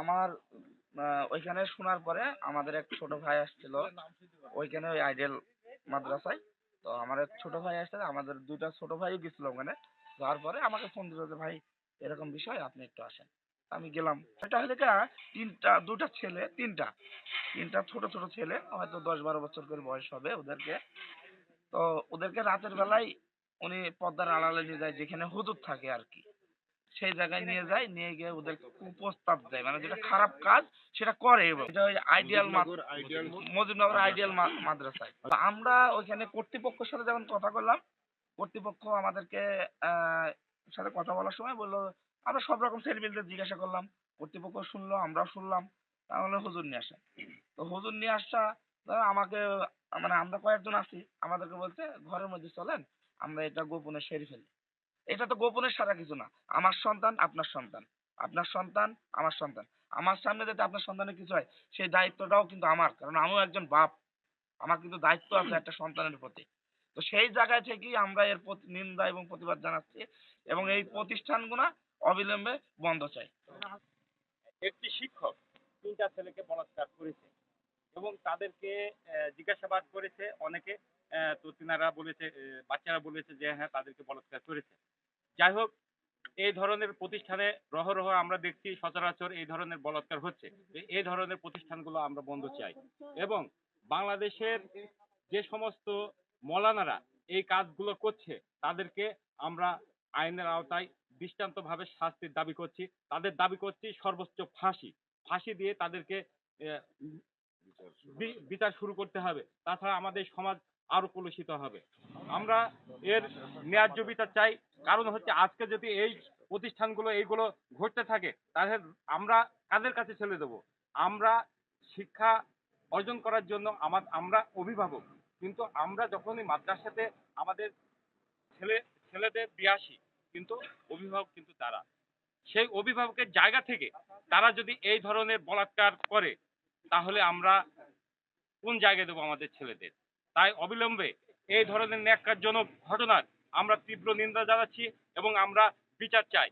আমার ওইখানে শোনার পরে আমাদের এক ছোট ভাই আসছিল ওইখানে ওই আইডিয়াল মাদ্রাসায়। তো আমার এক ছোট ভাই আসছে, আমাদের দুইটা ছোট ভাই গেছিল ওখানে। যাওয়ার পরে আমাকে ফোন দিল যে ভাই এরকম বিষয়, আপনি একটু আসেন। আমি গেলাম। এটা হলে দুটা ছেলে, তিনটা ছোট ছোট ছেলে, হয়তো 10-12 বছর করে বয়স হবে ওদেরকে। তো ওদেরকে রাতের বেলায় উনি পর্দার আড়ালে নিয়ে যায়, যেখানে হুজুর থাকে আর কি, সেই জায়গায় নিয়ে যায়। নিয়ে গিয়ে ওদের কুপ্রস্তাব দেয়, মানে যেটা খারাপ কাজ সেটা করে। এবং এটা ওই মজিবনগর আইডিয়াল মাদ্রাসায়। আমরা ওইখানে কর্তৃপক্ষের সাথে যখন কথা বললাম, কর্তৃপক্ষ আমাদেরকে সাথে কথা বলার সময় বললো, আমরা সব রকম ছেলেমেয়েদের জিজ্ঞাসা করলাম, কর্তৃপক্ষ শুনলো, আমরাও শুনলাম। তাহলে হুজুর নিয়ে আসে। তো হুজুর নিয়ে আসা আমাকে, মানে আমরা কয়েকজন আছি, আমাদেরকে বলছে ঘরের মধ্যে চলেন, আমরা এটা গোপনে সেরে ফেলি। এটা তো গোপনের সারা কিছু না। আমার সন্তান আপনার সন্তান, আপনার সন্তান আমার সন্তান। আমার সামনে যাতে আপনার সন্তানের কিছু হয়, সেই দায়িত্বটাও কিন্তু আমার, কারণ আমিও একজন বাপ। আমার কিন্তু দায়িত্ব আছে একটা সন্তানের প্রতি। তো সেই জায়গায় থেকেই আমরা এর প্রতি নিন্দা এবং প্রতিবাদ জানাচ্ছি, এবং এই প্রতিষ্ঠানগুলো অবিলম্বে বন্ধ চাই। একটি শিক্ষক 3টা ছেলেকে বলাৎকার করেছে এবং তাদেরকে জিজ্ঞাসাবাদ করেছে অনেকে। তো তিনারা বলেছে, বাচ্চারা বলেছে যে হ্যাঁ তাদেরকে বলাৎকার করেছে। যাই হোক, এই ধরনের প্রতিষ্ঠানে রহ আমরা দেখছি সচরাচর এই ধরনের বলাৎকার হচ্ছে। এই ধরনের প্রতিষ্ঠানগুলো আমরা বন্ধ চাই এবং বাংলাদেশের যে সমস্ত মৌলানারা এই কাজগুলো করছে তাদেরকে আমরা আইনের আওতায় দৃষ্টান্তভাবে শাস্তির দাবি করছি। তাদের দাবি করছি সর্বোচ্চ ফাঁসি দিয়ে তাদেরকে বিচার শুরু করতে হবে। তাছাড়া আমাদের সমাজ আরো কলুষিত হবে। আমরা এর ন্যায্য বিচার চাই। কারণ হচ্ছে আজকে যদি এই প্রতিষ্ঠানগুলো এইগুলো ঘটতে থাকে তাহলে আমরা কাদের কাছে ছেড়ে দেব? আমরা শিক্ষা অর্জন করার জন্য আমরা অভিভাবক, কিন্তু আমরা যখনই মাদ্রাসাতে আমাদের ছেলেদের দিয়ে আসি, কিন্তু অভিভাবক কিন্তু তারা। সেই অভিভাবকের জায়গা থেকে তারা যদি এই ধরনের বলাৎকার করে তাহলে আমরা কোন জায়গায় দেবো আমাদের ছেলেদের? তাই অবিলম্বে এই ধরনের ন্যাক্কারজনক ঘটনার আমরা তীব্র নিন্দা জানাচ্ছি এবং আমরা বিচার চাই।